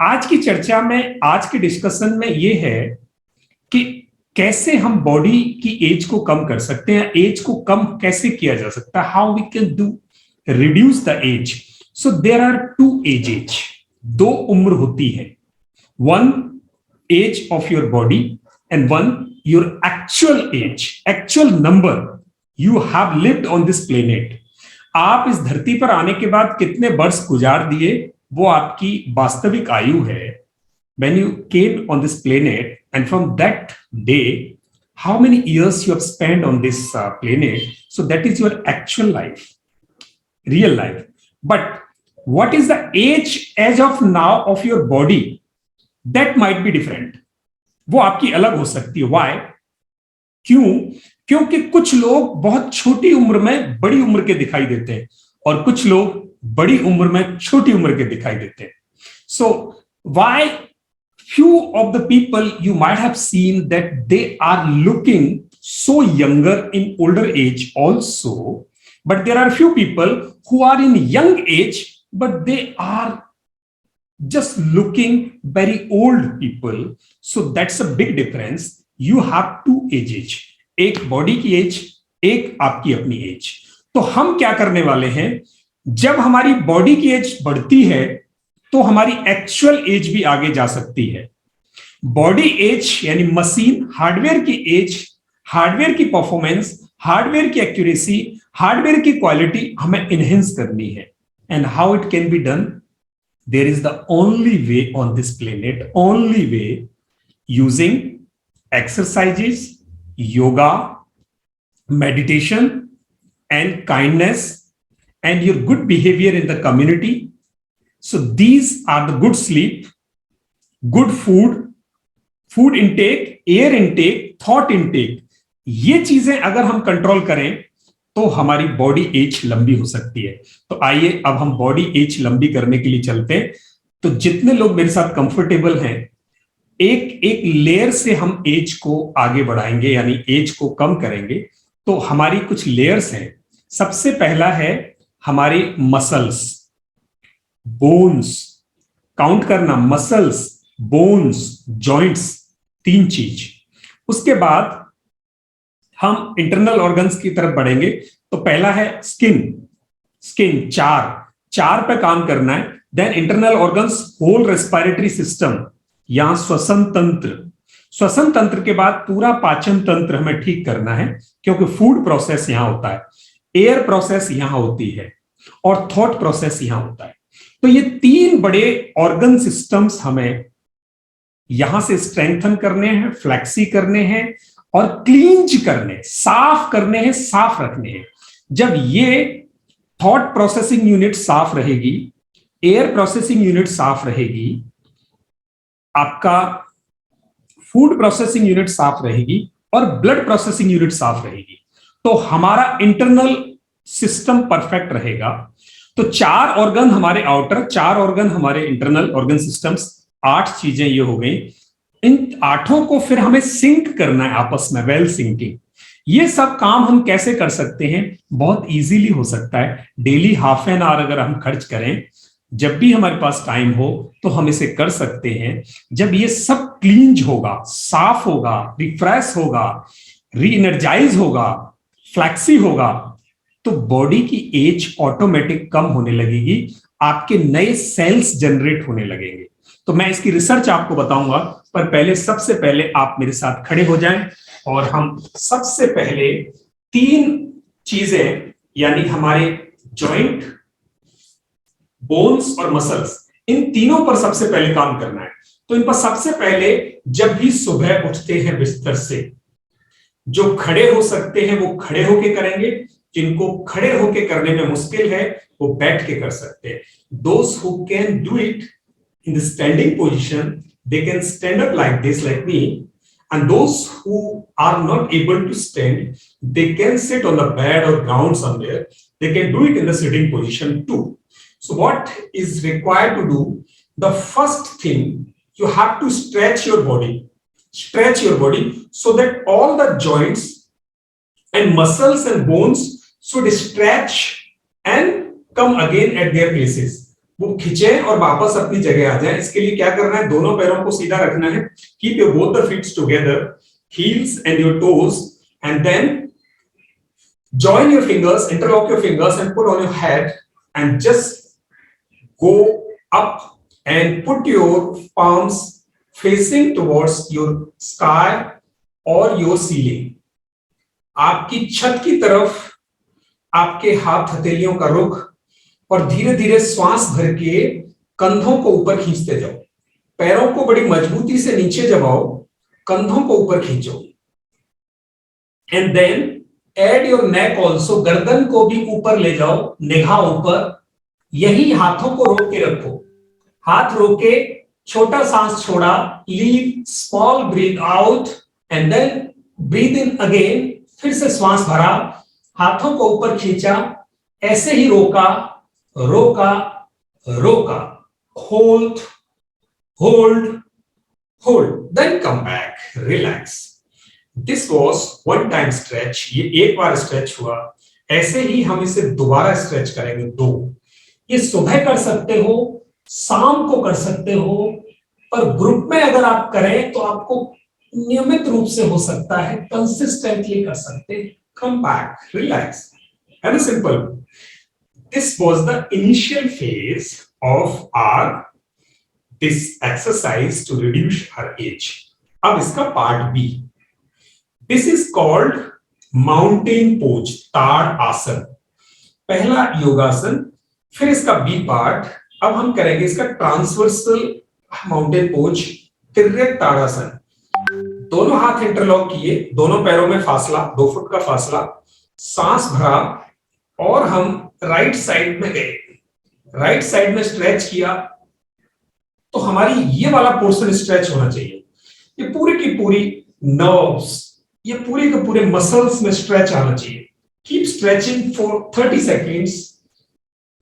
आज की चर्चा में, आज के डिस्कशन में ये है कि कैसे हम बॉडी की एज को कम कर सकते हैं, एज को कम कैसे किया जा सकता है, how we can do reduce the age. So there are two ages, दो उम्र होती है, one age of your body and one your actual age, actual number you have lived on this planet. आप इस धरती पर आने के बाद कितने वर्ष गुजार दिए, वो आपकी वास्तविक आयु है। When you came on this planet, and from that day, how many years you have spent on this planet, so that is your actual life, real life. But what is the age as of now of your body, that might be different, वो आपकी अलग हो सकती है। Why? क्यों? क्योंकि कुछ लोग बहुत छोटी उम्र में बड़ी उम्र के दिखाई देते हैं और कुछ लोग बड़ी उम्र में छोटी उम्र के दिखाई देते हैं। So why few of the people you might have seen that they are looking so younger in older age also, but there are few people who are in young age but they are just looking very old people. So that's a big difference. You have two ages, एक body की as, एक आपकी अपनी as. तो हम क्या करने वाले हैं, जब हमारी बॉडी की एज बढ़ती है तो हमारी एक्चुअल एज भी आगे जा सकती है। बॉडी एज यानी मशीन, हार्डवेयर की एज, हार्डवेयर की परफॉर्मेंस, हार्डवेयर की एक्यूरेसी, हार्डवेयर की क्वालिटी हमें इनहेंस करनी है। And how it can be done? There is the only way on this planet, only way, using exercises, yoga, meditation, and kindness, and your good behavior in the community. So these are the good sleep, good food, food intake, air intake, thought intake. ये चीजें अगर हम control करें तो हमारी body as लंबी हो सकती है। तो आइए अब हम बॉडी एज लंबी करने के लिए चलते हैं। तो जितने लोग मेरे साथ कंफर्टेबल हैं, एक एक लेयर से हम एज को आगे बढ़ाएंगे, यानी एज को कम करेंगे। तो हमारी कुछ लेयर्स हैं। सबसे पहला है हमारी मसल्स, बोन्स, काउंट करना, मसल्स, बोन्स, जॉइंट्स, तीन चीज। उसके बाद हम इंटरनल ऑर्गन्स की तरफ बढ़ेंगे। तो पहला है स्किन, स्किन चार पे काम करना है। Then internal organs, whole respiratory system, यहां श्वसन तंत्र, श्वसन तंत्र के बाद पूरा पाचन तंत्र हमें ठीक करना है, क्योंकि फूड प्रोसेस यहां होता है, एयर प्रोसेस यहां होती है और थॉट प्रोसेस यहां होता है। तो ये तीन बड़े ऑर्गन सिस्टम्स हमें यहां से स्ट्रेंथन करने हैं, फ्लेक्सी करने हैं और क्लींज करने, साफ करने हैं, साफ रखने हैं। जब ये थॉट प्रोसेसिंग यूनिट साफ रहेगी, एयर प्रोसेसिंग यूनिट साफ रहेगी, आपका फूड प्रोसेसिंग यूनिट साफ रहेगी और ब्लड प्रोसेसिंग यूनिट साफ रहेगी, तो हमारा इंटरनल सिस्टम परफेक्ट रहेगा। तो चार ऑर्गन हमारे आउटर, चार ऑर्गन हमारे इंटरनल ऑर्गन सिस्टम्स, 8 चीजें ये हो गई। इन 8 को फिर हमें सिंक करना है आपस में, वेल सिंकिंग। ये सब काम हम कैसे कर सकते हैं? बहुत इजीली हो सकता है। डेली ½ एन आवर अगर हम खर्च करें, जब भी हमारे पास टाइम हो तो हम इसे कर सकते हैं। जब ये सब क्लींज होगा, साफ होगा, रिफ्रेश होगा, री एनर्जाइज होगा, फ्लैक्सी होगा, तो बॉडी की एज ऑटोमेटिक कम होने लगेगी, आपके नए सेल्स जनरेट होने लगेंगे। तो मैं इसकी रिसर्च आपको बताऊंगा, पर पहले सबसे पहले आप मेरे साथ खड़े हो जाएं और हम सबसे पहले 3 चीजें, यानी हमारे जॉइंट, बोन्स और मसल्स, इन तीनों पर सबसे पहले काम करना है। तो इन पर सबसे पहले, जब भी सुबह उठते हैं बिस्तर से, जो खड़े हो सकते हैं वो खड़े होके करेंगे, जिनको खड़े होके करने में मुश्किल है वो बैठ के कर सकते हैं। Those who can do it in the standing position, they can stand up like this, like me, and those who are not able to stand, they can sit on the bed or ground somewhere. They can do it in the sitting position too. So what is required to do? The first thing, you have to stretch your body. Stretch your body so that all the joints and muscles and bones should stretch and come again at their places. वो खिंचे और वापस अपनी जगह आ जाए। इसके लिए क्या करना है, दोनों पैरों को सीधा रखना है, keep your both the feets together, heels and your toes, and then join your fingers, interlock your fingers and put on your head, and just go up and put your palms facing towards your sky or your ceiling. आपकी छत की तरफ आपके हाथ हथेलियों का रुख, और धीरे धीरे श्वास भर के कंधों को ऊपर खींचते जाओ। पैरों को बड़ी मजबूती से नीचे दबाओ, कंधों को ऊपर खींचो, and then add your neck also, गर्दन को भी ऊपर ले जाओ, निगाह ऊपर। यही हाथों को रोक के रखो, हाथ रोके, छोटा सांस छोड़ा, leave small breath out and then breathe in again, फिर से श्वास भरा, हाथों को ऊपर खींचा, ऐसे ही रोका रोका रोका, hold hold hold, then come back, relax. This was one time stretch, ये एक बार स्ट्रेच हुआ। ऐसे ही हम इसे दोबारा स्ट्रेच करेंगे 2। ये सुबह कर सकते हो, शाम को कर सकते हो, पर ग्रुप में अगर आप करें तो आपको नियमित रूप से हो सकता है, कंसिस्टेंटली कर सकते हैं। Come back, relax, and simple. This was the initial phase of our this exercise to reduce our age. अब इसका part B, this is called mountain pose, Tad asana. पहला योगासन, फिर इसका बी पार्ट। अब हम करेंगे इसका ट्रांसवर्सल माउंटेन पोज, तिर्यक ताड़ासन। दोनों हाथ इंटरलॉक किए, दोनों पैरों में फासला 2 फुट का फासला, सांस भरा और हम राइट साइड में गए। राइट साइड में स्ट्रेच किया तो हमारी ये वाला पोर्शन स्ट्रेच होना चाहिए। ये पूरी की पूरी नर्व्स, ये पूरे के पूरे मसल्स में स्ट्रेच आना चाहिए। Keep stretching for 30 seconds,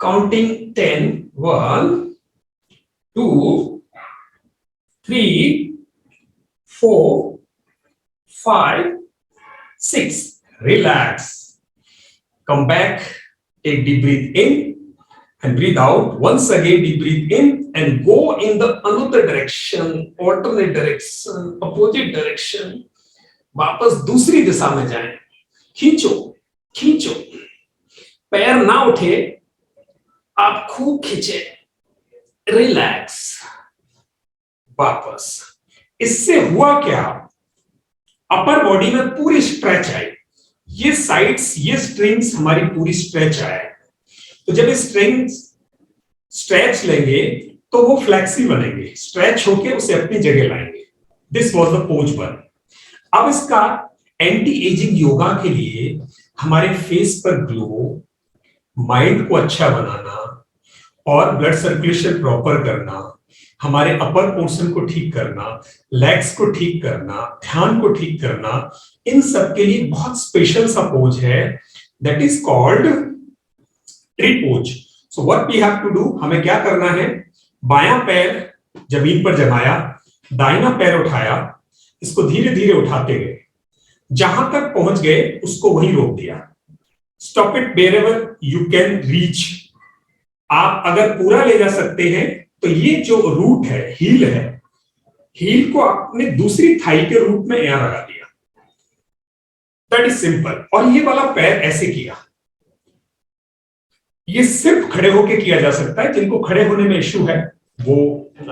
counting 10, 1 2 3 4 5 6, relax, come back, take deep breath in and breathe out. Once again deep breathe in and go in the another direction, alternate direction, opposite direction, वापस दूसरी दिशा में जाएं। खींचो खींचो, पैर ना उठे, आप खूब खींचे, रिलैक्स, वापस। इससे हुआ क्या, अपर बॉडी में पूरी स्ट्रेच आई। ये साइड्स, ये स्ट्रिंग्स हमारी पूरी स्ट्रेच आए। तो जब ये स्ट्रिंग्स स्ट्रेच लेंगे तो वो फ्लेक्सी बनेंगे, स्ट्रेच होके उसे अपनी जगह लाएंगे। This was the pose 1। अब इसका एंटी एजिंग योगा के लिए हमारे फेस पर ग्लो, माइंड को अच्छा बनाना और ब्लड सर्कुलेशन प्रॉपर करना, हमारे अपर पोर्शन को ठीक करना, लेग्स को ठीक करना, ध्यान को ठीक करना, इन सब के लिए बहुत स्पेशल सा पोज है, that is called tree pose. So what we have to do, हमें क्या करना है, बायां पैर जमीन पर जमाया, दाहिना पैर उठाया, इसको धीरे धीरे उठाते गए, जहां तक पहुंच गए उसको वहीं रोक दिया। Stop it wherever you can reach. आप अगर पूरा ले जा सकते हैं तो ये जो रूट है, हील है, हील को आपने दूसरी थाई के रूप में यहां लगा दिया। That is simple. और ये वाला पैर ऐसे किया। ये सिर्फ खड़े होके किया जा सकता है, जिनको खड़े होने में इश्यू है वो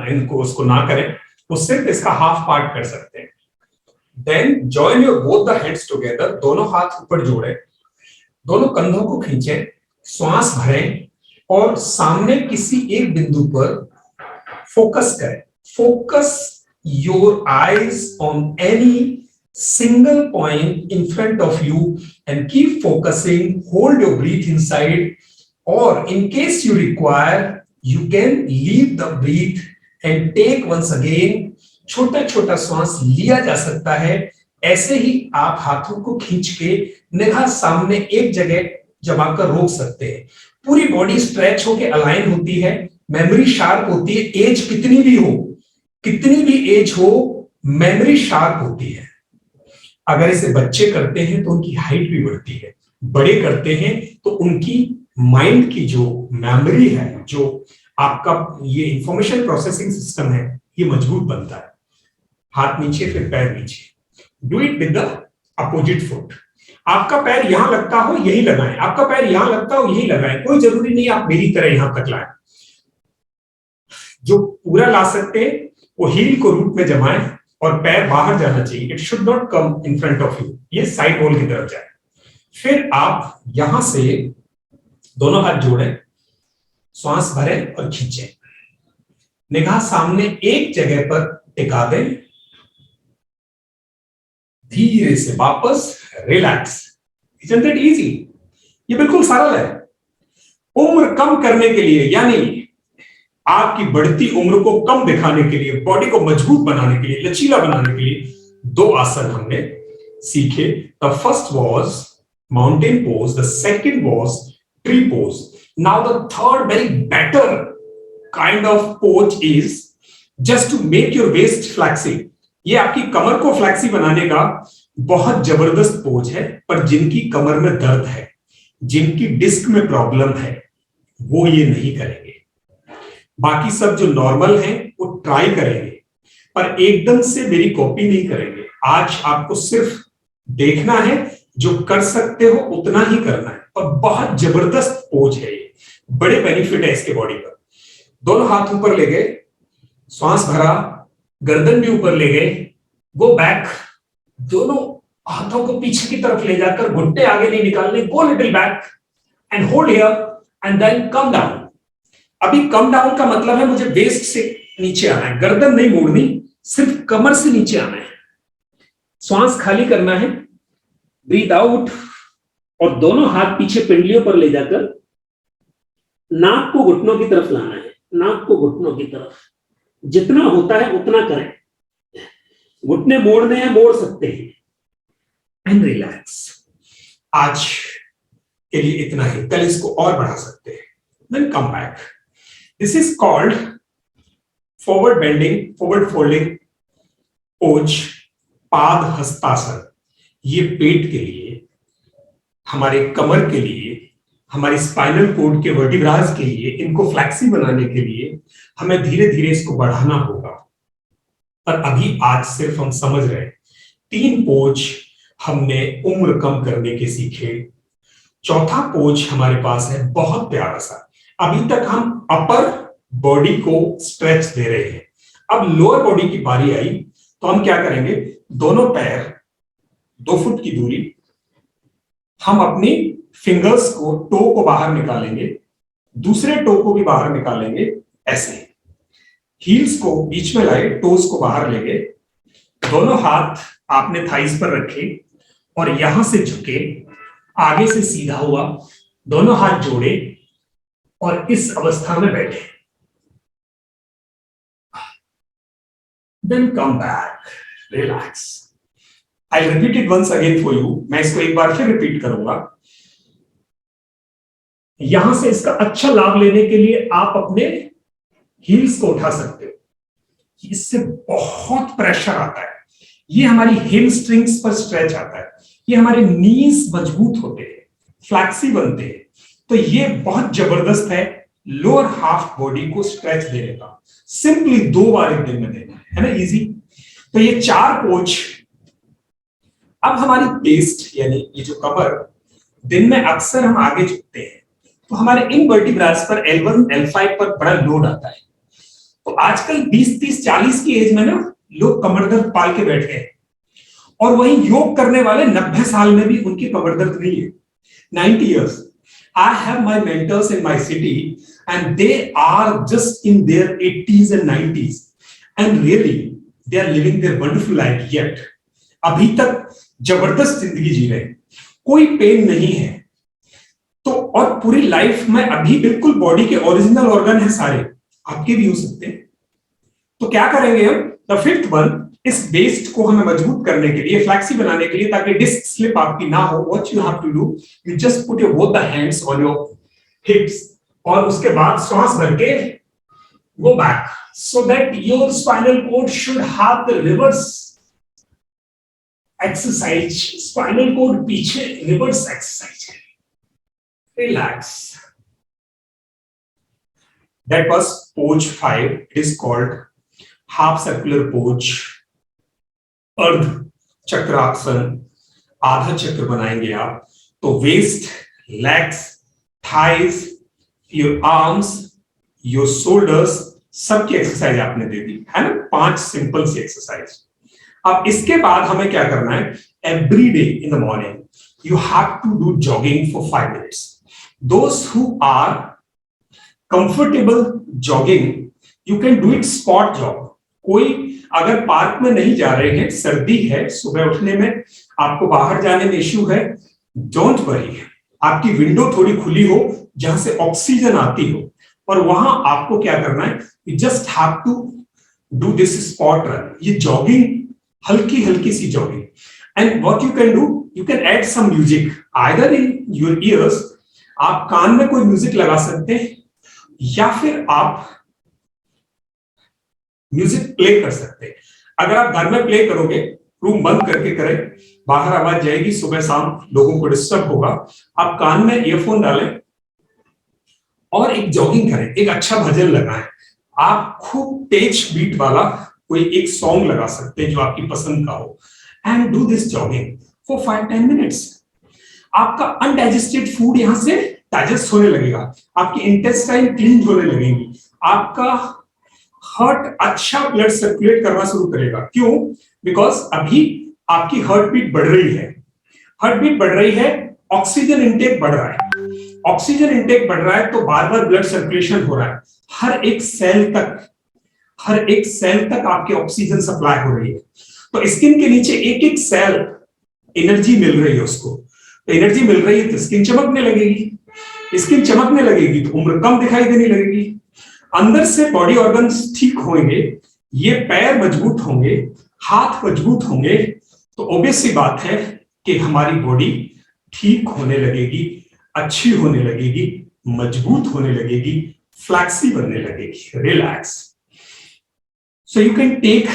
इनको उसको ना करें, वो सिर्फ इसका हाफ पार्ट कर सकते हैं। Then join your both the hands together, दोनों हाथ ऊपर जोड़े, दोनों कंधों को खींचे, श्वास भरें और सामने किसी एक बिंदु पर फोकस करें। Focus your eyes on any single point in front of you and keep focusing. Hold your breath inside, or in case you require you can leave the breath and take once again. छोटा छोटा श्वास लिया जा सकता है। ऐसे ही आप हाथों को खींच के निगाह सामने एक जगह जमाकर रोक सकते हैं। पूरी बॉडी स्ट्रेच होके अलाइन होती है, मेमोरी शार्प होती है। एज कितनी भी हो, कितनी भी एज हो, मेमोरी शार्प होती है। अगर इसे बच्चे करते हैं तो उनकी हाइट भी बढ़ती है, बड़े करते हैं तो उनकी माइंड की जो मेमोरी है, जो आपका ये इंफॉर्मेशन प्रोसेसिंग सिस्टम है, ये मजबूत बनता है। हाथ नीचे, फिर पैर नीचे। Do it with the opposite foot. आपका पैर यहां लगता हो यही लगाएं, आपका पैर यहां लगता हो यही लगाएं, कोई जरूरी नहीं आप मेरी तरह यहां तक लाएं। जो पूरा ला सकते हैं वो हील को रूट में जमाएं और पैर बाहर जाना चाहिए। It should not come in front of you, ये साइड वॉल की तरफ जाए। फिर आप यहां से दोनों हाथ जोड़ें, श्वास भरें और खींचें। निगाह सामने एक जगह पर टिका दें, धीरे से वापस रिलैक्स। Isn't it easy? ये बिल्कुल सरल है। उम्र कम करने के लिए, यानी आपकी बढ़ती उम्र को कम दिखाने के लिए, बॉडी को मजबूत बनाने के लिए, लचीला बनाने के लिए 2 आसन हमने सीखे। The first was mountain pose, the second was tree pose. Now the third very better kind of pose is just to make your waist flexi. ये आपकी कमर को फ्लैक्सी बनाने का बहुत जबरदस्त पोज है, पर जिनकी कमर में दर्द है, जिनकी डिस्क में प्रॉब्लम है, वो ये नहीं करेंगे। बाकी सब जो नॉर्मल हैं वो ट्राई करेंगे, पर एकदम से मेरी कॉपी नहीं करेंगे। आज आपको सिर्फ देखना है, जो कर सकते हो उतना ही करना है, और बहुत जबरदस्त पोज है ये, बड़े बेनिफिट है इसके बॉडी पर। दोनों हाथ ऊपर ले गए, श्वास भरा, गर्दन भी ऊपर ले गए, गो बैक, दोनों हाथों को पीछे की तरफ ले जाकर घुट्टे आगे नहीं निकालने, go little back and hold here and then come down. अभी कम डाउन का मतलब है मुझे वेस्ट से नीचे आना है, गर्दन नहीं मोड़नी, सिर्फ कमर से नीचे आना है। श्वास खाली करना है, ब्रीथ आउट, और दोनों हाथ पीछे पिंडलियों पर ले जाकर नाक को घुटनों की तरफ लाना है, नाक को घुटनों की तरफ। जितना होता है उतना करें। घुटने मोड़ने हैं, मोड़ सकते हैं। And relax. आज के लिए इतना ही, कल इसको और बढ़ा सकते हैं। Then come back. This is called forward bending, forward folding pose, Pada hastasana. ये पेट के लिए, हमारे कमर के लिए, हमारी स्पाइनल कोड के वर्टिब्रास के लिए, इनको फ्लैक्सी बनाने के लिए हमें धीरे धीरे इसको बढ़ाना होगा। पर अभी आज सिर्फ हम समझ रहे हैं। 3 पोज हमने उम्र कम करने के सीखे। चौथा पोज हमारे पास है बहुत प्यारा सा। अभी तक हम अपर बॉडी को स्ट्रेच दे रहे हैं, अब लोअर बॉडी की बारी आई, तो हम क्या करेंगे, दोनों पैर 2 फुट की दूरी, हम अपनी फिंगर्स को, टो को बाहर निकालेंगे, दूसरे टो को भी बाहर निकालेंगे, ऐसे हील्स को बीच में लाए, टोस को बाहर ले गए, दोनों हाथ आपने थाइस पर रखे और यहां से झुके, आगे से सीधा हुआ, दोनों हाथ जोड़े और इस अवस्था में बैठे। Then come back, relax. I repeat it once again for you. मैं इसको एक बार फिर रिपीट करूंगा। यहां से इसका अच्छा लाभ लेने के लिए आप अपने हील्स को उठा सकते हो, इससे बहुत प्रेशर आता है, ये हमारी हिल स्ट्रिंग्स पर स्ट्रेच आता है, ये हमारे नीज मजबूत होते हैं, फ्लैक्सी बनते हैं। तो ये बहुत जबरदस्त है लोअर हाफ बॉडी को स्ट्रेच देने का। सिंपली 2 बार एक दिन में देना है ना, इजी। तो ये 4 पोज। अब हमारी पेस्ट यानी ये जो कमर, दिन में अक्सर हम आगे झुकते हैं, तो हमारे इन वर्टिब्रास पर L1 L5 पर बड़ा लोड आता है। तो आजकल 20 30 40 की एज में ना लोग कमर दर्द पाल के बैठे हैं, और वही योग करने वाले 90 साल में भी उनकी कमर दर्द नहीं है। 90 years. I have my mentors in my city and they are just in their 80s and 90s and really they are living their wonderful life yet. अभी तक जबरदस्त जिंदगी जी रहे हैं, कोई पेन नहीं है। तो और पूरी लाइफ में अभी बिल्कुल बॉडी के ओरिजिनल ऑर्गन है सारे, आपके भी हो सकते हैं। तो क्या करेंगे हम, द फिफ्थ वन, इस बेस्ट को हमें मजबूत करने के लिए, फ्लैक्सी बनाने के लिए, ताकि डिस्क स्लिप आपकी ना हो, what you have to do, you just put your both the hands on your hips, और उसके बाद श्वास भर के go back, so that your spinal cord should have the reverse exercise. Spinal cord पीछे, रिवर्स एक्सरसाइज है। Relax, That was pose 5. It is called half circular pose, अर्ध चक्रासन, आधा चक्र बनाएंगे आप। तो waist, legs, thighs, your arms, your shoulders, सबकी exercise आपने दे दी है ना, 5 सिंपल सी एक्सरसाइज। अब इसके बाद हमें क्या करना है, every day in the morning you have to do jogging for 5 minutes. Those who are comfortable jogging, you can do it spot jog. कोई अगर पार्क में नहीं जा रहे हैं, सर्दी है, सुबह उठने में आपको बाहर जाने में इश्यू है, डोंट वरी, आपकी विंडो थोड़ी खुली हो जहां से ऑक्सीजन आती हो, और वहां आपको क्या करना है, you just have to do this spot run. ये जॉगिंग, हल्की हल्की सी jogging. And what you can do, you can add some music either in your ears, आप कान में कोई म्यूजिक लगा सकते हैं, या फिर आप म्यूजिक प्ले कर सकते हैं। अगर आप घर में प्ले करोगे, रूम बंद करके करें, बाहर आवाज जाएगी, सुबह शाम लोगों को डिस्टर्ब होगा। आप कान में ईयरफोन डालें और एक जॉगिंग करें, एक अच्छा भजन लगाएं। आप खूब तेज बीट वाला कोई एक सॉन्ग लगा सकते हैं जो आपकी पसंद का हो, and do this jogging for 5-10 minutes. आपका अनडाइजेस्टेड फूड यहां से डाइजेस्ट होने लगेगा, आपकी इंटेस्टाइन क्लीन होने लगेगी, आपका हार्ट अच्छा ब्लड सर्कुलेट करना शुरू करेगा। क्यों? बिकॉज अभी आपकी हार्ट बीट बढ़ रही है, हार्ट बीट बढ़ रही है, ऑक्सीजन इंटेक बढ़ रहा है, ऑक्सीजन इंटेक बढ़ रहा है तो बार बार ब्लड सर्कुलेशन हो रहा है, हर एक सेल तक आपके ऑक्सीजन सप्लाई हो रही है। तो स्किन के नीचे एक एक सेल एनर्जी मिल रही है उसको, तो एनर्जी मिल रही है तो स्किन चमकने लगेगी, स्किन चमकने लगेगी तो उम्र कम दिखाई देने लगेगी, अंदर से बॉडी ऑर्गन्स ठीक होंगे, ये पैर मजबूत होंगे, हाथ मजबूत होंगे, तो ऑब्वियस सी बात है कि हमारी बॉडी ठीक होने लगेगी, अच्छी होने लगेगी, मजबूत होने लगेगी, फ्लैक्सी बनने लगेगी, relax. So you can take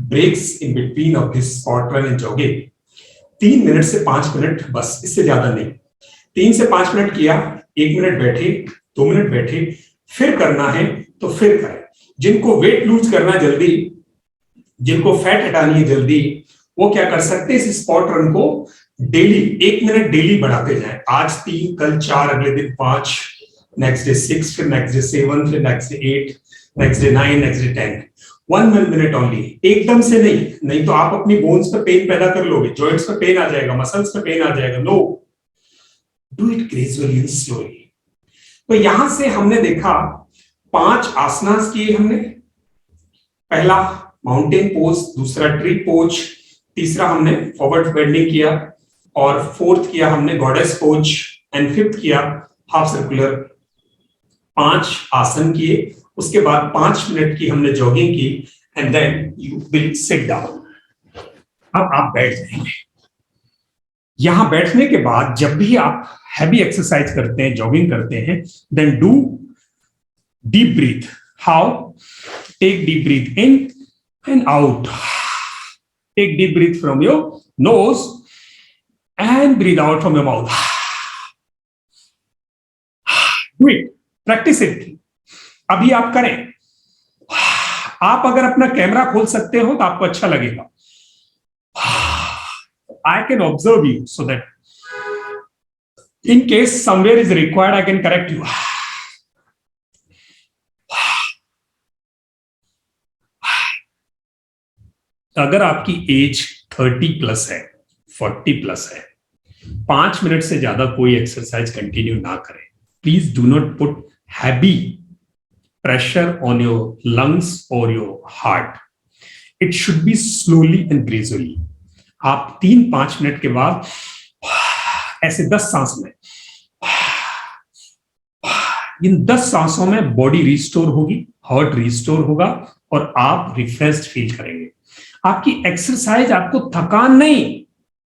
breaks in between of this spot run and jogging. 3 minute से 5 मिनट, बस, इससे ज्यादा नहीं। 3 से 5 मिनट किया, 1 मिनट बैठे, 2 मिनट बैठे, फिर करना है तो फिर करें। जिनको वेट लूज करना है जल्दी, जिनको फैट हटानी है जल्दी, वो क्या कर सकते हैं, इस स्पॉट रन को डेली 1 मिनट डेली बढ़ाते जाएं। आज 3, कल 4, अगले दिन 5, नेक्स्ट डे 6, फिर नेक्स्ट डे 7, फिर next day 8, next day 9, next day 10। 1 minute only, एकदम से नहीं तो आप अपनी बोन्स पे पेन पैदा कर लोगे, जॉइंट्स पे पेन आ जाएगा, मसल्स पे पेन आ जाएगा। No, do it gradually and slowly. तो यहां से हमने देखा 5 आसनास किए हमने। पहला माउंटेन पोज, दूसरा ट्री पोज, तीसरा हमने फॉरवर्ड बेंडिंग किया, और फोर्थ किया हमने गॉडेस पोज, एंड फिफ्थ किया हाफ सर्कुलर। 5 आसन किए, उसके बाद 5 मिनट की हमने जॉगिंग की, and then you will sit down. अब आप बैठ जाएंगे। यहां बैठने के बाद जब भी आप हैवी एक्सरसाइज करते हैं, जॉगिंग करते हैं, then do deep breath. How? Take deep breath in and out. Take deep breath from your nose and breathe out from your mouth. Do it, practise it. अभी आप करें। आप अगर अपना कैमरा खोल सकते हो तो आपको अच्छा लगेगा। I can observe you so that in case somewhere is required, I can correct you. अगर आपकी एज 30 प्लस है, 40 प्लस है, 5 मिनट से ज्यादा कोई एक्सरसाइज कंटिन्यू ना करें। Please do not put heavy pressure on your lungs और your heart. It should be slowly and gradually. आप 3-5 मिनट के बाद ऐसे 10 सांस में, इन 10 सांसों में बॉडी रिस्टोर होगी, हार्ट रिस्टोर होगा, और आप रिफ्रेश्ड फील करेंगे। आपकी एक्सरसाइज आपको थकान नहीं,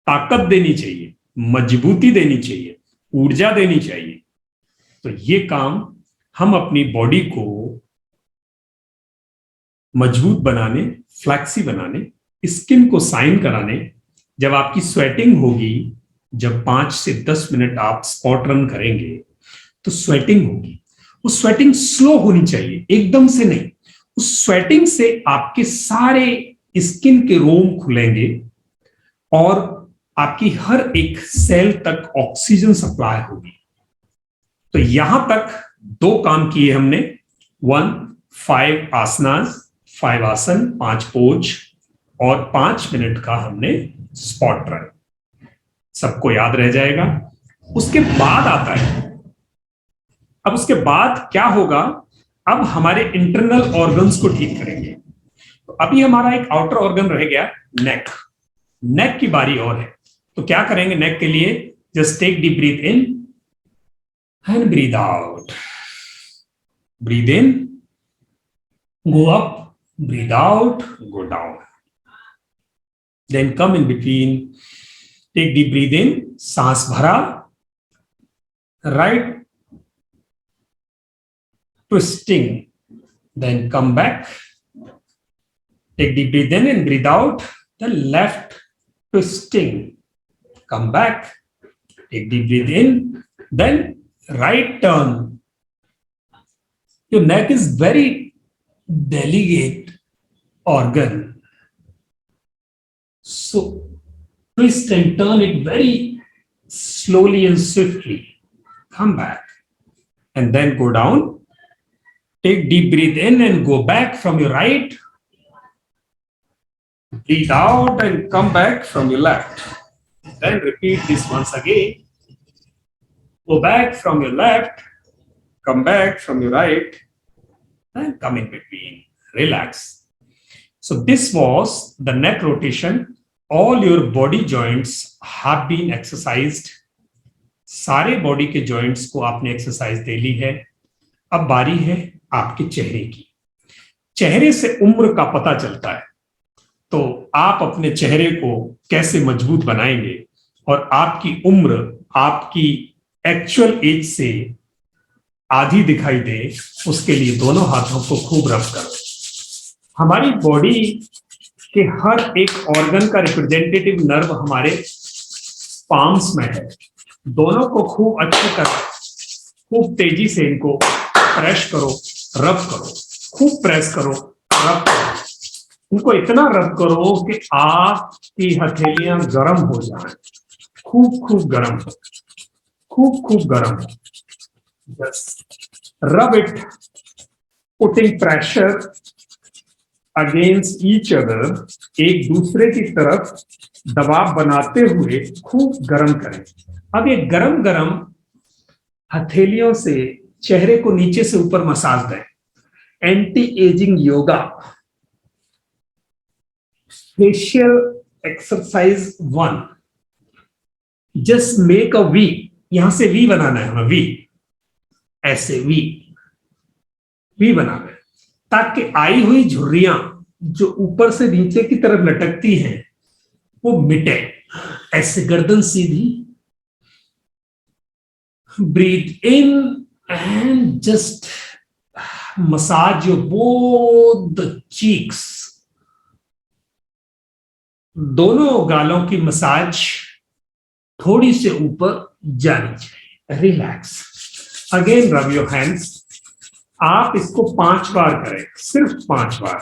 ताकत देनी चाहिए, मजबूती देनी चाहिए, ऊर्जा देनी चाहिए। तो ये काम हम अपनी बॉडी को मजबूत बनाने, फ्लैक्सी बनाने, स्किन को साइन कराने, जब आपकी स्वेटिंग होगी, जब 5 से 10 मिनट आप स्पॉट रन करेंगे तो स्वेटिंग होगी। उस स्वेटिंग स्लो होनी चाहिए, एकदम से नहीं। उस स्वेटिंग से आपके सारे स्किन के रोम खुलेंगे और आपकी हर एक सेल तक ऑक्सीजन सप्लाई होगी। तो यहां तक 2 काम किए हमने। 1, 5 आसनास, 5 आसन, 5 पोज और 5 मिनट का हमने स्पॉट रन। सबको याद रह जाएगा। उसके बाद आता है, अब उसके बाद क्या होगा, अब हमारे इंटरनल ऑर्गन्स को ठीक करेंगे। तो अभी हमारा एक आउटर ऑर्गन रह गया, नेक। नेक की बारी और है। तो क्या करेंगे नेक के लिए? Just take deep breath in and breathe out. Breathe in, go up, breathe out, go down. Then come in between, take deep breath in, सांस भरा, right twisting, then come back, take deep breath in and breathe out, then left twisting, come back, take deep breath in, then right turn. Your neck is very delicate organ, so twist and turn it very slowly and swiftly, come back and then go down. Take deep breath in and go back from your right. Breathe out and come back from your left. Then repeat this once again. Go back from your left, come back from your right, and come in between. Relax. So this was the neck rotation. All your body joints have been exercised. सारे body के joints को आपने exercise दे ली है। अब बारी है आपके चेहरे की। चेहरे से उम्र का पता चलता है, तो आप अपने चेहरे को कैसे मजबूत बनाएंगे और आपकी उम्र आपकी एक्चुअल एज से आधी दिखाई दे, उसके लिए दोनों हाथों को खूब रब करो। हमारी बॉडी के हर एक ऑर्गन का रिप्रेजेंटेटिव नर्व हमारे पाम्स में है। दोनों को खूब अच्छी तरह, खूब तेजी से इनको प्रेस करो, रब करो, खूब प्रेस करो, रब करो। इनको इतना रब करो कि आपकी हथेलियां गर्म हो जाएं, खूब खूब गर्म हो, खूब खूब गर्म हो। Just rub it, putting pressure against each other, एक दूसरे की तरफ दबाव बनाते हुए खूब गर्म करें। अब ये गरम गरम हथेलियों से चेहरे को नीचे से ऊपर मसाज दें। Anti ageing yoga, facial exercise 1, just make a V. यहां से वी बनाना है हमें, वी, ऐसे वी, वी बनाना है, ताकि आई हुई झुर्रियां जो ऊपर से नीचे की तरफ लटकती हैं वो मिटे। ऐसे गर्दन सीधी, breathe in and just massage your both the cheeks. दोनों गालों की मसाज थोड़ी से ऊपर जानी चाहिए। Relax. Again rub your hands. आप इसको 5 बार करें, सिर्फ 5 बार।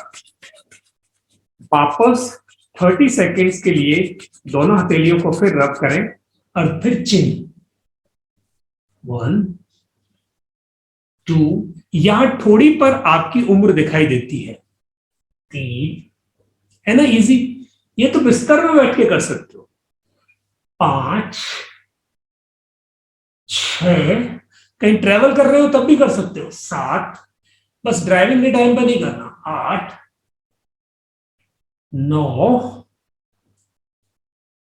वापस 30 सेकेंड्स के लिए दोनों हथेलियों को फिर रब करें और फिर चिन। 1, 2, यहां थोड़ी पर आपकी उम्र दिखाई देती है। 3, है ना, इजी। ये तो बिस्तर में बैठ के कर सकते हो। 5, 6, कहीं ट्रेवल कर रहे हो तब भी कर सकते हो। 7, बस ड्राइविंग के टाइम पर नहीं करना। 8, 9,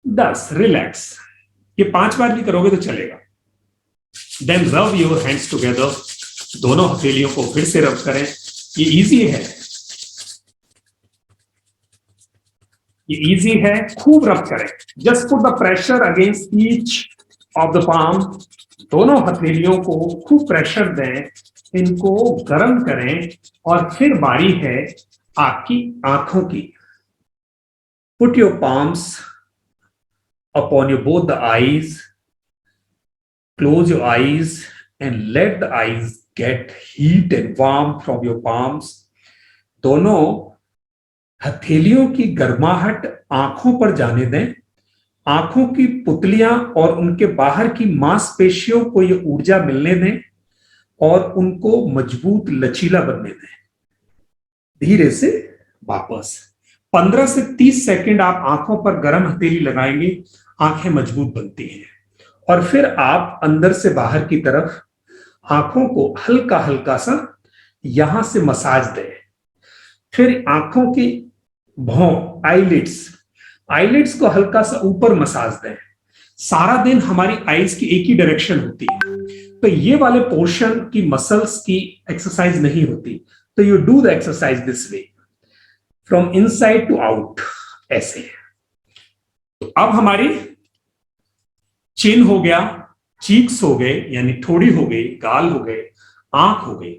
10। रिलैक्स। ये 5 बार भी करोगे तो चलेगा। Then rub your hands together. दोनों हथेलियों को फिर से रब करें। ये इजी है, ये इजी है, खूब रब करें। Just put the pressure against each of the palm. दोनों हथेलियों को खूब प्रेशर दें, इनको गर्म करें और फिर बारी है आपकी आंखों की। Put your palms upon your both the eyes, close your eyes and let the eyes get heat and warm from your palms. दोनों हथेलियों की गर्माहट आंखों पर जाने दें। आंखों की पुतलियां और उनके बाहर की मांसपेशियों को ये ऊर्जा मिलने दें और उनको मजबूत लचीला बनने दें। धीरे से वापस 15 से 30 सेकंड आप आंखों पर गर्म हथेली लगाएंगे, आंखें मजबूत बनती हैं। और फिर आप अंदर से बाहर की तरफ आंखों को हल्का हल्का सा यहां से मसाज दें। फिर आंखों की भौं, आईलिड्स को हल्का सा ऊपर मसाज दें। सारा दिन हमारी आईज की एक ही डायरेक्शन होती है, तो ये वाले पोर्शन की मसल्स की एक्सरसाइज नहीं होती। तो you do the exercise this way from inside to out, ऐसे। तो अब हमारी चिन हो गया, चीक्स हो गए यानी थोड़ी हो गई, गाल हो गए, आंख हो गई।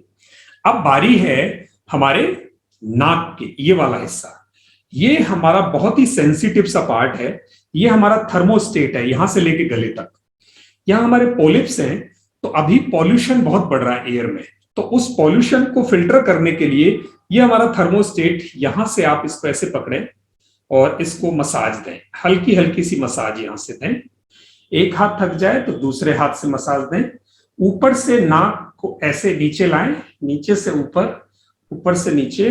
अब बारी है हमारे नाक के, ये वाला हिस्सा। ये हमारा बहुत ही सेंसिटिव सा पार्ट है। ये हमारा थर्मोस्टेट है, यहां से लेके गले तक। यहां हमारे पोलिप्स हैं, तो अभी पॉल्यूशन बहुत बढ़ रहा है एयर में, तो उस पॉल्यूशन को फिल्टर करने के लिए ये हमारा थर्मोस्टेट, यहां से आप इसको ऐसे पकड़ें और इसको मसाज दें, हल्की हल्की सी मसाज यहां से दें। एक हाथ थक जाए तो दूसरे हाथ से मसाज दें। ऊपर से नाक को ऐसे नीचे लाएं, नीचे से ऊपर, ऊपर से नीचे,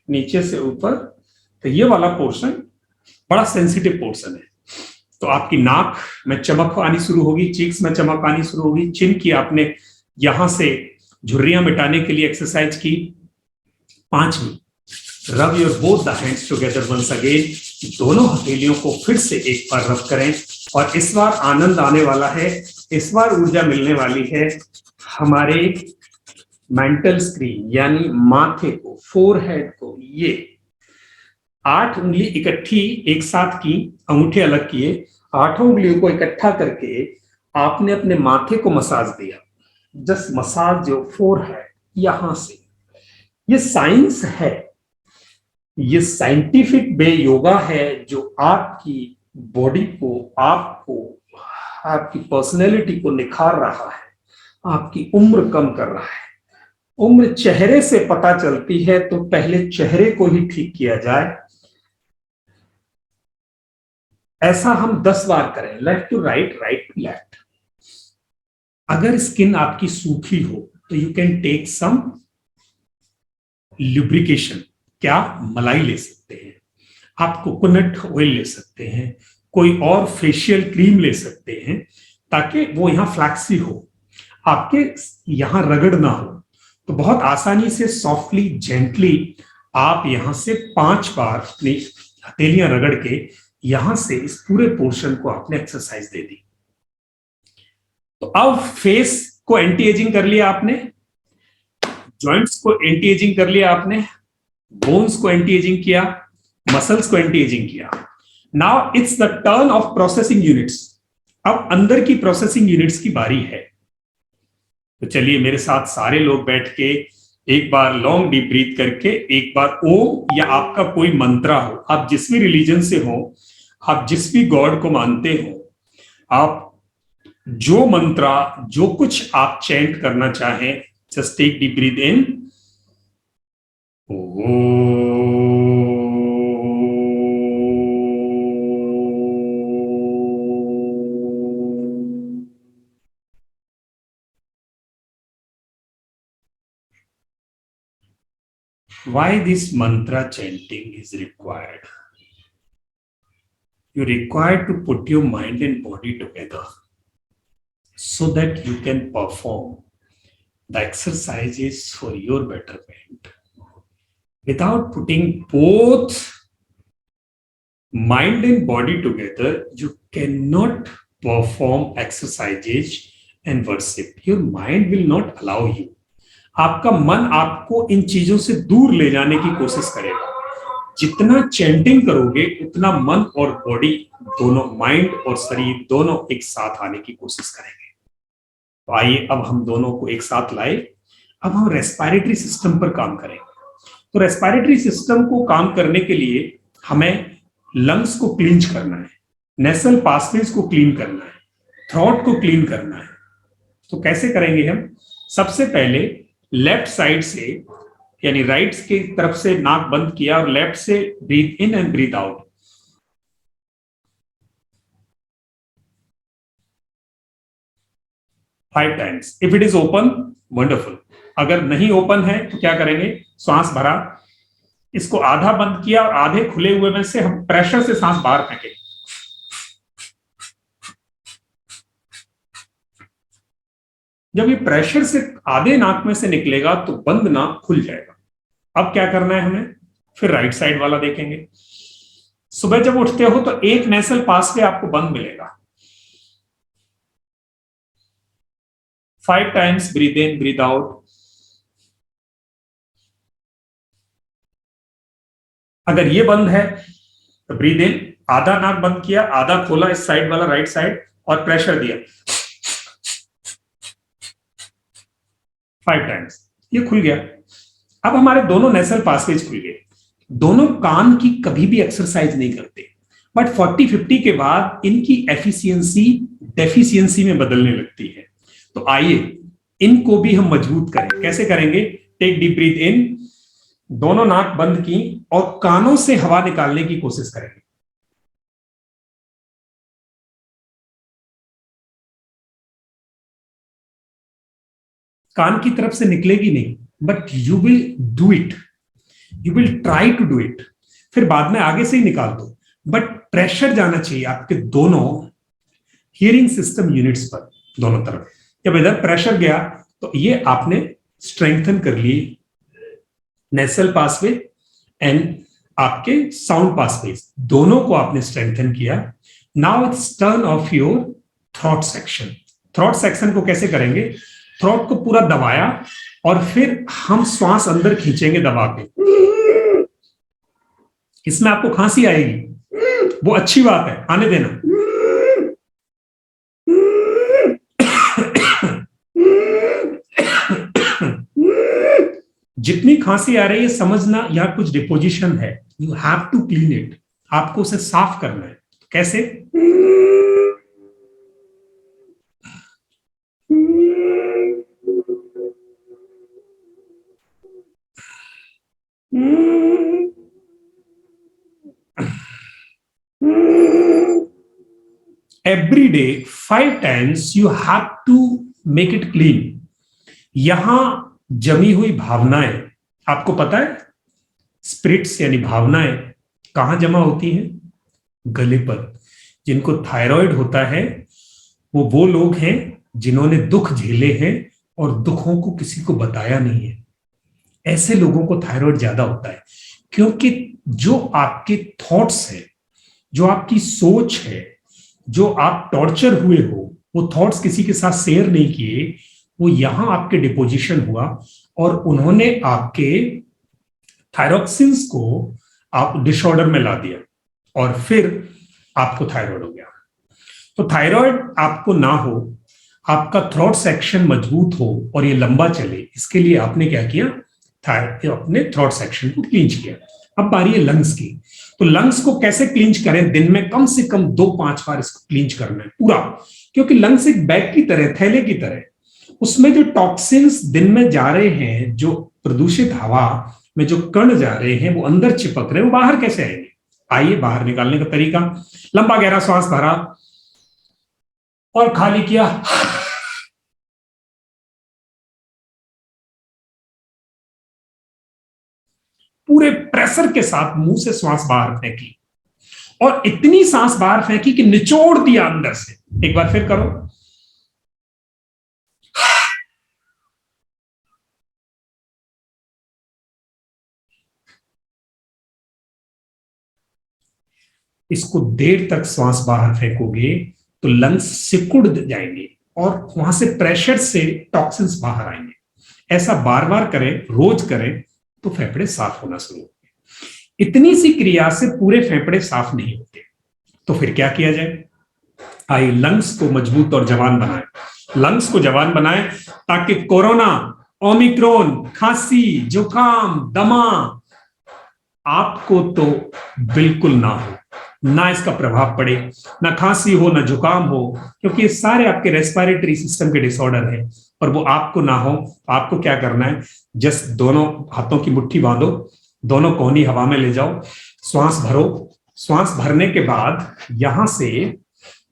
नीचे से ऊपर। तो ये वाला पोर्शन बड़ा सेंसिटिव पोर्शन है। तो आपकी नाक में चमक आनी शुरू होगी, चीक्स में चमक आनी शुरू होगी। चिन की आपने यहां से झुर्रियां मिटाने के लिए एक्सरसाइज की। 5वीं, rub your both the hands together once again. दोनों हथेलियों को फिर से एक बार रब करें और इस बार आनंद आने वाला है, इस बार ऊर्जा मिलने वाली है हमारे मेंटल स्क्रीन यानी माथे को, फोरहेड को। ये 8 उंगली इकट्ठी एक साथ की, अंगूठे अलग किए, 8 उंगलियों को इकट्ठा करके आपने अपने माथे को मसाज दिया। जस्ट मसाज जो फोरहेड यहां से। ये साइंस है, ये साइंटिफिक वे योगा है जो आपकी बॉडी को, आपको, आपकी पर्सनैलिटी को निखार रहा है, आपकी उम्र कम कर रहा है। उम्र चेहरे से पता चलती है, तो पहले चेहरे को ही ठीक किया जाए। ऐसा हम 10 बार करें, left to right, right to left. अगर स्किन आपकी सूखी हो तो you can take some lubrication. क्या? मलाई ले सकते हैं आप, कोकोनट ऑयल ले सकते हैं, कोई और फेशियल क्रीम ले सकते हैं, ताकि वो यहां फ्लैक्सी हो, आपके यहां रगड़ ना हो। तो बहुत आसानी से सॉफ्टली, जेंटली आप यहां से 5 बार अपनी हथेलियां रगड़ के यहां से इस पूरे पोर्शन को आपने एक्सरसाइज दे दी। तो अब फेस को एंटी एजिंग कर लिया आपने, जॉइंट्स को एंटी एजिंग कर लिया आपने, बोन्स को एंटी एजिंग किया, मसल्स को एंटी एजिंग किया। Now it's the turn off processing units. अब अंदर की प्रोसेसिंग यूनिट्स की बारी है। तो चलिए मेरे साथ सारे लोग बैठ के एक बार लॉन्ग डीप ब्रीथ करके एक बार ओम या आपका कोई मंत्रा हो, आप जिस भी रिलीजन से हो, आप जिस भी गॉड को मानते हो, आप जो मंत्रा, जो कुछ आप चैंट करना चाहें, just take deep breath in. Why this mantra chanting is required? You require to put your mind and body together so that you can perform the exercises for your betterment. Without putting both mind and body together, you cannot perform exercises and worship. Your mind will not allow you. आपका मन आपको इन चीजों से दूर ले जाने की कोशिश करेगा। जितना चैंटिंग करोगे उतना मन और बॉडी दोनों, माइंड और शरीर दोनों एक साथ आने की कोशिश करेंगे। तो आइए अब हम दोनों को एक साथ लाए। अब हम रेस्पिरेटरी सिस्टम पर काम करेंगे। तो रेस्पिरेटरी सिस्टम को काम करने के लिए हमें लंग्स को क्लींच करना है, नेसल पासवेज को क्लीन करना है, थ्रोट को क्लीन करना है। तो कैसे करेंगे हम? सबसे पहले लेफ्ट साइड से यानी राइट की तरफ से नाक बंद किया और लेफ्ट से breathe in and breathe out. Five times. If it is open, wonderful. अगर नहीं ओपन है तो क्या करेंगे, सांस भरा, इसको आधा बंद किया और आधे खुले हुए में से हम प्रेशर से सांस बाहर फेंकेंगे। जब ये प्रेशर से आधे नाक में से निकलेगा तो बंद नाक खुल जाएगा। अब क्या करना है हमें, फिर राइट साइड वाला देखेंगे। सुबह जब उठते हो तो एक नेसल पासवे आपको बंद मिलेगा। 5 टाइम्स ब्रीथ इन ब्रीथ आउट। अगर ये बंद है तो ब्रीथ इन, आधा नाक बंद किया, आधा खोला, इस साइड वाला राइट साइड, और प्रेशर दिया 5 टाइम्स, ये खुल गया। अब हमारे दोनों नेसल पासवेज खुल गए। दोनों कान की कभी भी एक्सरसाइज नहीं करते, बट 40-50 के बाद इनकी एफिशिएंसी डेफिशिएंसी में बदलने लगती है। तो आइए इनको भी हम मजबूत करें। कैसे करेंगे, टेक डीप ब्रीथ इन, दोनों नाक बंद की और कानों से हवा निकालने की कोशिश करेंगे। कान की तरफ से निकलेगी नहीं, but you will do it, you will try to do it. फिर बाद में आगे से ही निकाल दो, बट प्रेशर जाना चाहिए आपके दोनों हियरिंग सिस्टम यूनिट्स पर, दोनों तरफ। जब इधर प्रेशर गया तो ये आपने स्ट्रेंथन कर ली नेसल पासवे एंड आपके साउंड पासवे, दोनों को आपने स्ट्रेंथन किया। Now it's turn off your throat section. Throat section को कैसे करेंगे, थ्रॉट को पूरा दबाया और फिर हम श्वास अंदर खींचेंगे दबा के। इसमें आपको खांसी आएगी, वो अच्छी बात है, आने देना। जितनी खांसी आ रही है समझना यह कुछ डिपोजिशन है, you have to clean it, आपको उसे साफ करना है। कैसे, every day 5 times you have to make it clean। यहां जमी हुई भावनाएं, आपको पता है स्पिरिट्स यानी भावनाएं कहां जमा होती हैं, गले पर। जिनको थायराइड होता है वो लोग हैं जिन्होंने दुख झेले हैं और दुखों को किसी को बताया नहीं है। ऐसे लोगों को थायराइड ज्यादा होता है, क्योंकि जो आपके थॉट्स है, जो आपकी सोच है, जो आप टॉर्चर हुए हो, वो थॉट्स किसी के साथ शेयर नहीं किए, वो यहां आपके डिपोजिशन हुआ और उन्होंने आपके थायरॉक्सिन्स को आप डिसऑर्डर में ला दिया और फिर आपको थायराइड हो गया। तो थायराइड आपको ना हो, आपका थ्रॉट सेक्शन मजबूत हो और ये लंबा चले, इसके लिए आपने क्या किया, अपने थ्रॉट सेक्शन को क्लींच किया। अब बारी है लंग्स की। तो लंग्स को कैसे क्लींच करें, दिन में कम से कम 2-5 बार इसको क्लींच करना है पूरा, क्योंकि लंग्स एक बैग की तरह, थैले की तरह, उसमें जो टॉक्सिन्स दिन में जा रहे हैं, जो प्रदूषित हवा में जो कण जा रहे हैं वो अंदर चिपक रहे हैं, वो बाहर कैसे आएंगे। आइए बाहर निकालने का तरीका, लंबा गहरा श्वास भरा और खाली किया, पूरे प्रेशर के साथ मुंह से श्वास बाहर फेंकी और इतनी सांस बाहर फेंकी कि निचोड़ दिया अंदर से। एक बार फिर करो, इसको देर तक श्वास बाहर फेंकोगे तो लंग्स सिकुड़ जाएंगे और वहां से प्रेशर से टॉक्सिन्स बाहर आएंगे। ऐसा बार बार करें, रोज करें, तो फेफड़े साफ होना शुरू होंगे। इतनी सी क्रिया से पूरे फेफड़े साफ नहीं होते, तो फिर क्या किया जाए, आइए लंग्स को मजबूत और जवान बनाएं। लंग्स को जवान बनाएं ताकि कोरोना, ओमिक्रॉन, खांसी, जुकाम, दमा आपको तो बिल्कुल ना हो, ना इसका प्रभाव पड़े, ना खांसी हो, ना जुकाम हो, क्योंकि ये सारे आपके रेस्पिरेटरी सिस्टम के डिसऑर्डर है। और वो आपको ना हो, आपको क्या करना है, जस्ट दोनों हाथों की मुट्ठी बांधो, दोनों कोहनी हवा में ले जाओ, श्वास भरो, श्वास भरने के बाद यहां से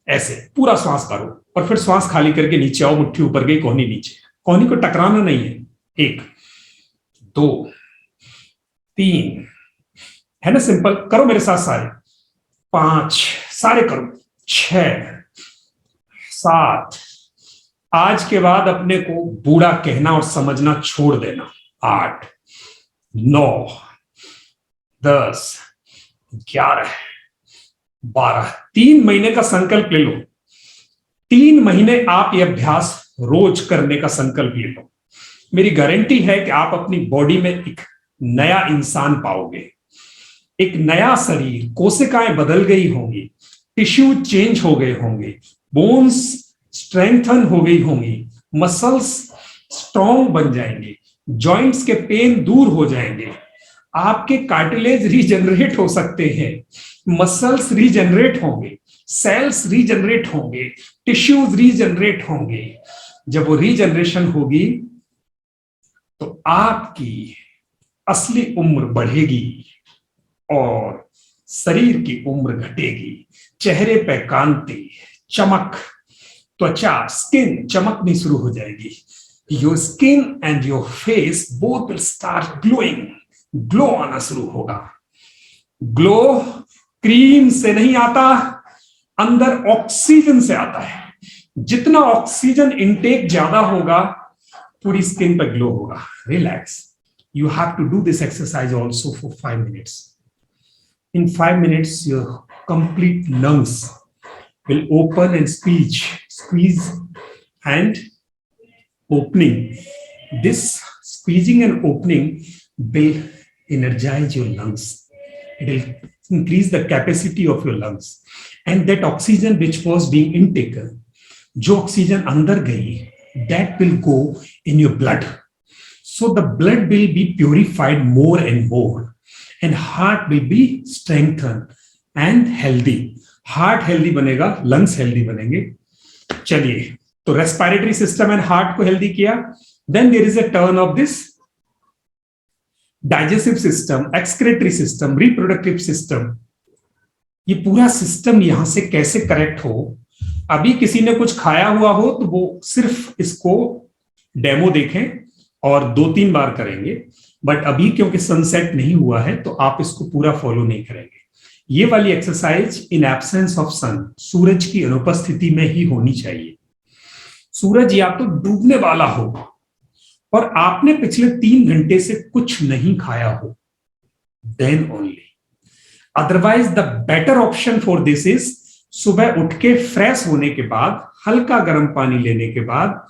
ऐसे पूरा श्वास भरो और फिर श्वास खाली करके नीचे आओ, मुट्ठी ऊपर गई, कोहनी नीचे, कोहनी को टकराना नहीं है। 1 2 3, है ना, सिंपल, करो मेरे साथ सारे, 5, सारे करो, 6 7, आज के बाद अपने को बूढ़ा कहना और समझना छोड़ देना, 8 9 10 11 12, 3 महीने का संकल्प ले लो, 3 महीने आप ये अभ्यास रोज करने का संकल्प ले लो। मेरी गारंटी है कि आप अपनी बॉडी में एक नया इंसान पाओगे, एक नया शरीर, कोशिकाएं बदल गई होंगी, टिश्यू चेंज हो गए होंगे, बोन्स स्ट्रेंथन हो गई होंगी, मसल्स स्ट्रॉन्ग बन जाएंगे, जॉइंट्स के पेन दूर हो जाएंगे, आपके कार्टिलेज रीजनरेट हो सकते हैं, मसल्स रीजनरेट होंगे, सेल्स रीजनरेट होंगे, टिश्यूज रीजनरेट होंगे। जब वो रीजनरेशन होगी तो आपकी असली उम्र बढ़ेगी और शरीर की उम्र घटेगी, चेहरे पे कांति, चमक, त्वचा, स्किन चमकनी शुरू हो जाएगी। Your skin and your face both will start glowing, glow आना शुरू होगा। ग्लो क्रीम से नहीं आता, अंदर ऑक्सीजन से आता है। जितना ऑक्सीजन इनटेक ज्यादा होगा, पूरी स्किन पर ग्लो होगा। Relax, you have to do this exercise also for 5 minutes. In 5 minutes, your complete lungs will open and squeeze and opening. This squeezing and opening will energize your lungs. It will increase the capacity of your lungs. And that oxygen which was being intaken, जो oxygen अंदर गई, that will go in your blood. So the blood will be purified more and more, and heart will be strengthened and healthy. Heart healthy बनेगा, lungs healthy बनेंगे। चलिए, तो respiratory system and heart को healthy किया। Then there is a turn of this digestive system, excretory system, reproductive system. ये पूरा system यहां से कैसे करेक्ट हो। अभी किसी ने कुछ खाया हुआ हो तो वो सिर्फ इसको डेमो देखें और 2-3 बार करेंगे, बट अभी क्योंकि सनसेट नहीं हुआ है तो आप इसको पूरा फॉलो नहीं करेंगे। ये वाली एक्सरसाइज इन एब्सेंस ऑफ सन, सूरज की अनुपस्थिति में ही होनी चाहिए। सूरज या तो डूबने वाला हो और आपने पिछले 3 घंटे से कुछ नहीं खाया हो, then only. Otherwise the better option for this is सुबह उठ के फ्रेश होने के बाद, हल्का गर्म पानी लेने के बाद,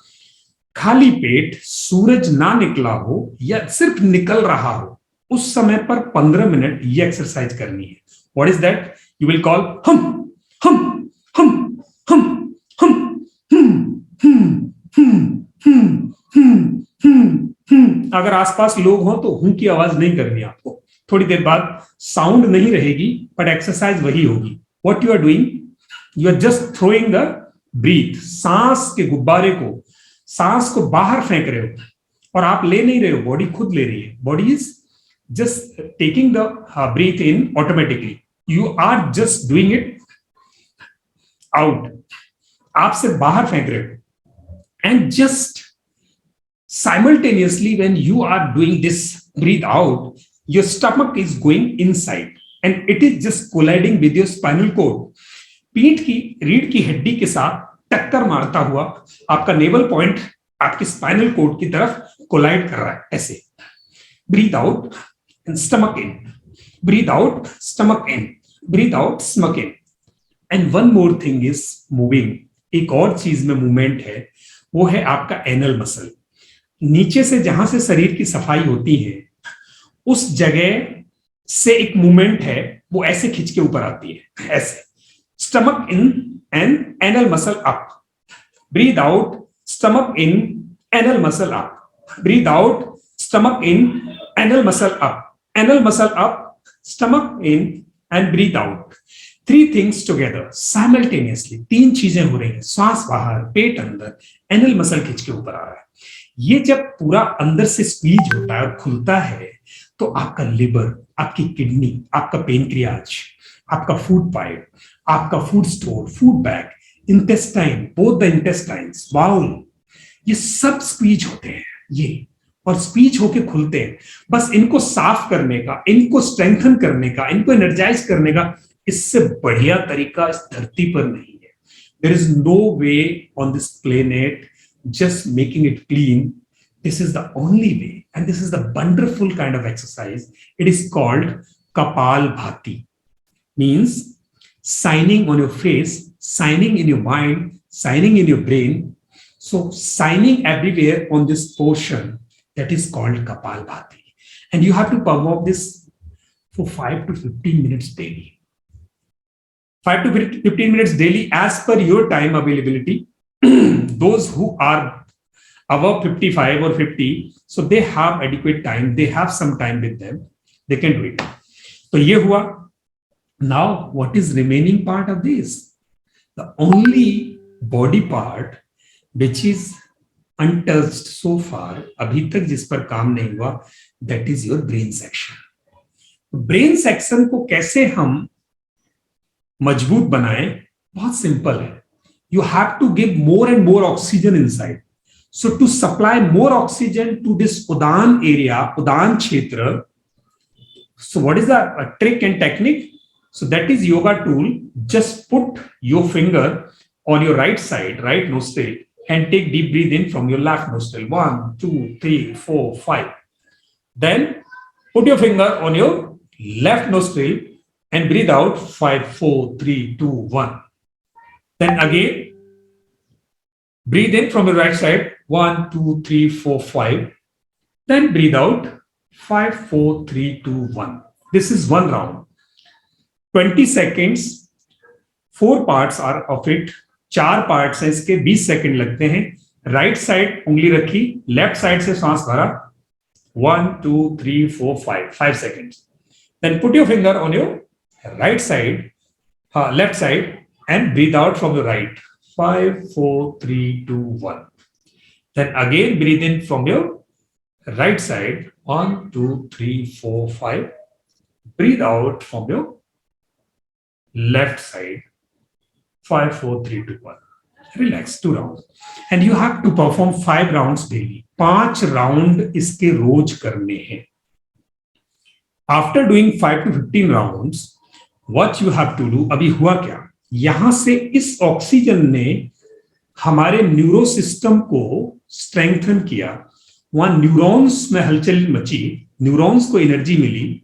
खाली पेट, सूरज ना निकला हो या सिर्फ निकल रहा हो, उस समय पर 15 मिनट ये एक्सरसाइज करनी है। What is that? You will call हम हम हम हम हम अगर आसपास लोग हो तो हूं की आवाज नहीं करनी आपको। थोड़ी देर बाद साउंड नहीं रहेगी, बट एक्सरसाइज वही होगी। What you are doing, you are just throwing the breath, सांस के गुब्बारे को, सांस को बाहर फेंक रहे हो और आप ले नहीं रहे हो, बॉडी खुद ले रही है। Body is just taking the breath in automatically, you are just doing it out, आप से बाहर फेंक रहे हो। And just simultaneously when you are doing this breath out, your stomach is going inside and it is just colliding with your spinal cord. पीठ की रीढ़ की हड्डी के साथ टक्कर मारता हुआ आपका नेवल पॉइंट आपके स्पाइनल कॉर्ड की तरफ कोलाइड कर रहा है। ऐसे breathe out and stomach in, breathe out stomach in, breathe out stomach in. And one more thing is moving, एक और चीज में मूवमेंट है, वो है आपका एनल मसल। नीचे से जहां से शरीर की सफाई होती है उस जगह से एक मूवमेंट है, वो ऐसे खिंच के ऊपर आती है, ऐसे। Stomach in and anal muscle up. Breathe out, stomach in, anal muscle up. Breathe out, stomach in, anal muscle up. Anal muscle up, stomach in, and breathe out. Three things together simultaneously, तीन चीजें हो रही हैं, श्वास बाहर, पेट अंदर, anal muscle खींच के ऊपर आ रहा है। ये जब पूरा अंदर से स्क्वीज होता है और खुलता है तो आपका लिवर, आपकी किडनी, आपका पेनक्रियाज, आपका फूड पाइप, आपका food store, food bag, intestine, both the intestines, bowel, ये सब स्क्वीज होते हैं ये, और स्पीच होके खुलते हैं। बस इनको साफ करने का, इनको स्ट्रेंथन करने का, इनको एनर्जाइज करने का इससे बढ़िया तरीका इस धरती पर नहीं है। There is no way on this planet just making it clean. This is the only way, and this is the wonderful kind of exercise. It is called Kapalbhati. Means signing on your face, signing in your mind, signing in your brain. So signing everywhere on this portion, that is called Kapalbhati. And you have to perform this for 5 to 15 minutes daily. 5 to 15 minutes daily as per your time availability. Those who are above 55 or 50, so they have adequate time, they have some time with them, they can do it. So ye hua. Now what is remaining part of this? The only body part which is untouched so far, abhi tak jis par kaam nahi hua, that is your brain section. Brain section को कैसे हम मजबूत बनाएं? बहुत simple है. You have to give more and more oxygen inside. So to supply more oxygen to this Udan area, Udan Kshetra, so what is the trick and technique? So that is yoga tool. Just put your finger on your right side, right nostril, and take deep breath in from your left nostril. 1, 2, 3, 4, 5. Then put your finger on your left nostril and breathe out 5, 4, 3, 2, 1. Then again, breathe in from your right side, 1, 2, 3, 4, 5. Then breathe out 5, 4, 3, 2, 1. This is one round. 20 seconds, 4 parts are of it. 4 parts हैं इसके, 20 second लगते हैं. Right side उंगली रखी, left side से सांस भरा, 1, 2, 3, 4, 5 seconds. Then put your finger on your right side, left side, and breathe out from the right. 5, 4, 3, 2, 1. Then again breathe in from your right side. 1, 2, 3, 4, 5. Breathe out from your left side. 5, 4, 3, 2, 1. Relax. 2 rounds. And you have to perform 5 rounds daily. 5 round इसके रोज करने हैं. After doing 5 to 15 rounds, what you have to do? अभी हुआ क्या? यहां से इस oxygen ने हमारे न्यूरो सिस्टम को स्ट्रेंथन किया. वहां न्यूरॉन्स में हलचल मची, न्यूरॉन्स को एनर्जी मिली,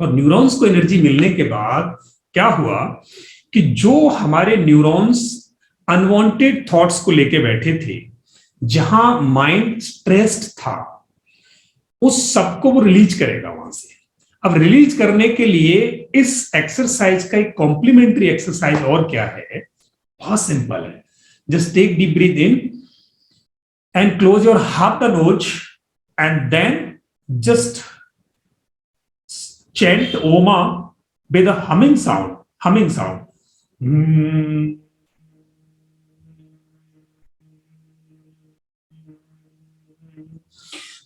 और न्यूरॉन्स को एनर्जी मिलने के बाद क्या हुआ कि जो हमारे न्यूरॉन्स अनवांटेड थॉट्स को लेके बैठे थे, जहां माइंड स्ट्रेस्ड था, उस सबको वो रिलीज करेगा वहां से. अब रिलीज करने के लिए इस एक्सरसाइज का एक कॉम्प्लीमेंट्री एक्सरसाइज और क्या है? बहुत सिंपल है. Just take deep breath in and close your half the nose and then just chant Oma with a humming sound.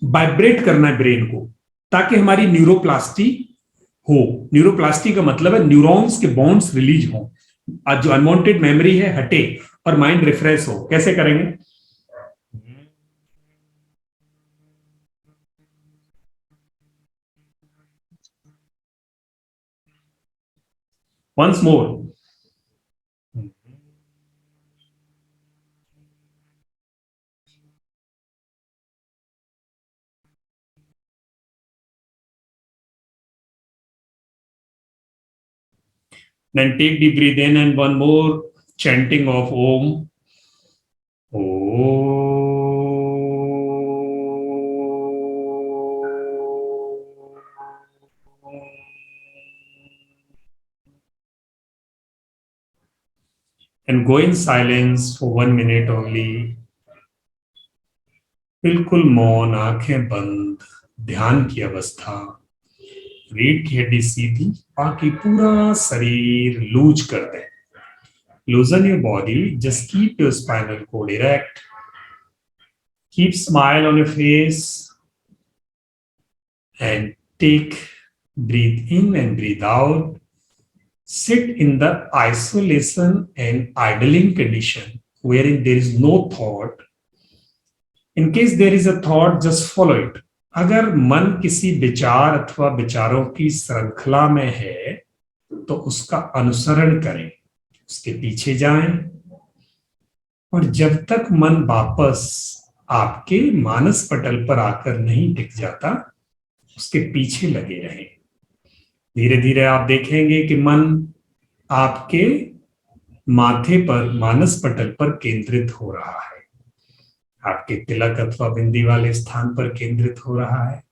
Vibrate करना है ब्रेन को, ताकि हमारी न्यूरोप्लास्टी हो. न्यूरोप्लास्टी का मतलब है न्यूरॉन्स के बॉन्ड्स रिलीज हो, आज जो अनवांटेड मेमोरी है हटे और माइंड रिफ्रेश हो. कैसे करेंगे? once more. Then take deep breath in and one more chanting of Om. And go in silence for 1 minute only. बिल्कुल मौन, आंखें बंद, ध्यान की अवस्था, रीढ़ की हड्डी सीधी, बाकी पूरा शरीर लूज कर दें। लूजन your body, just keep your spinal code erect, keep smile on your face and breathe in and breathe out. Sit in the isolation and idling condition wherein there is no thought. In case there is a thought, just follow it. अगर मन किसी विचार अथवा विचारों की श्रृंखला में है तो उसका अनुसरण करें, उसके पीछे जाएं, और जब तक मन वापस आपके मानस पटल पर आकर नहीं टिक जाता उसके पीछे लगे रहें। धीरे धीरे आप देखेंगे कि मन आपके माथे पर, मानस पटल पर केंद्रित हो रहा है, आपके तिलक अथवा बिंदी वाले स्थान पर केंद्रित हो रहा है।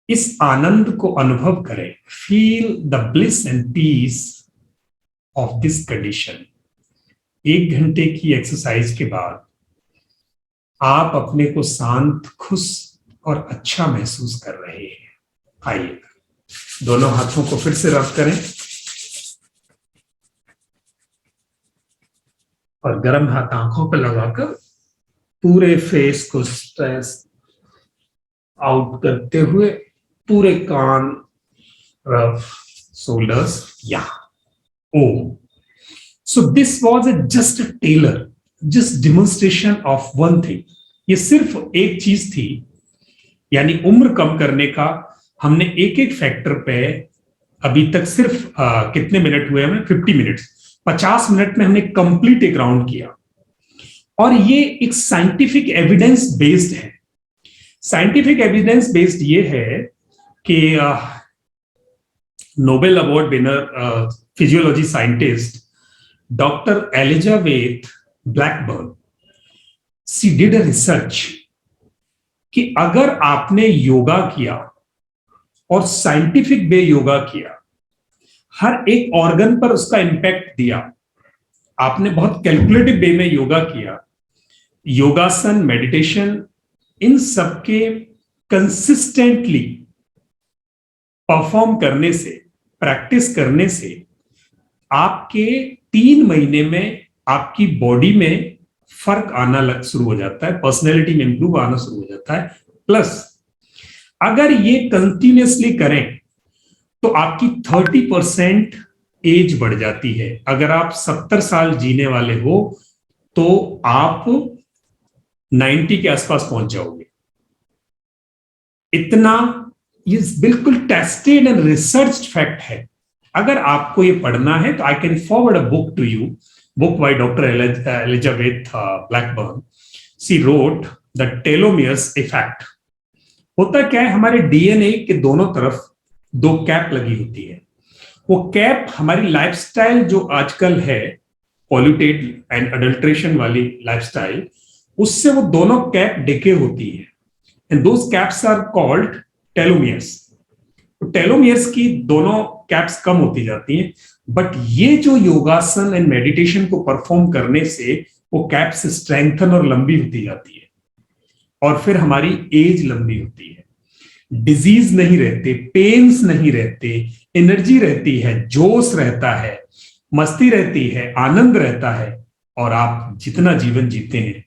इस आनंद को अनुभव करें। Feel the bliss and peace of this condition. 1 घंटे की एक्सरसाइज के बाद आप अपने को शांत, खुश और अच्छा महसूस कर रहे हैं। आइए दोनों हाथों को फिर से रब करें और गर्म हाथ आंखों पर लगाकर पूरे फेस को स्ट्रेस आउट करते हुए पूरे कान, रफ, शोल्डर्स, यहां। ओम। So this was just a trailer, just demonstration of one thing. ये सिर्फ एक चीज थी, यानी उम्र कम करने का। हमने एक एक फैक्टर पे अभी तक सिर्फ कितने मिनट हुए हमें? 50 मिनट्स, 50 मिनट में हमने कंप्लीट एक राउंड किया। और ये एक साइंटिफिक एविडेंस बेस्ड है। साइंटिफिक एविडेंस बेस्ड ये है कि Nobel award winner physiology scientist doctor Elizabeth Blackburn, she did a research कि अगर आपने योगा किया और साइंटिफिक वे योगा किया, हर एक ऑर्गन पर उसका इंपैक्ट दिया, आपने बहुत कैलकुलेटिव वे में योगा किया, योगासन, मेडिटेशन, इन सबके कंसिस्टेंटली परफॉर्म करने से, प्रैक्टिस करने से आपके 3 महीने में आपकी बॉडी में फर्क आना शुरू हो जाता है, पर्सनैलिटी में इंप्रूव आना शुरू हो जाता है। प्लस अगर ये कंटिन्यूअसली करें तो आपकी 30% एज बढ़ जाती है। अगर आप 70 साल जीने वाले हो तो आप 90 के आसपास पहुंच जाओगे। इतना ये बिल्कुल टेस्टेड एंड रिसर्च्ड फैक्ट है। अगर आपको ये पढ़ना है तो I can forward a book to you, book by Dr. Elizabeth Blackburn. She wrote The Telomeres Effect. होता क्या है, हमारे डीएनए के दोनों तरफ 2 कैप लगी होती है। वो कैप हमारी लाइफस्टाइल जो आजकल है, पॉल्यूटेड एंड अडल्ट्रेशन वाली लाइफस्टाइल, उससे वो दोनों कैप डिके होती है। And those caps are called telomeres. Telomeres की दोनों कैप्स कम होती जाती हैं, बट ये जो योगासन एंड मेडिटेशन को परफॉर्म करने से वो कैप्स स्ट्रेंथन और लंबी होती जाती है, और फिर हमारी एज लंबी होती है। डिजीज नहीं रहते, पेन्स नहीं रहते, एनर्जी रहती है, जोश रहता है, मस्ती रहती है, आनंद रहता है, और आप जितना जीवन जीते हैं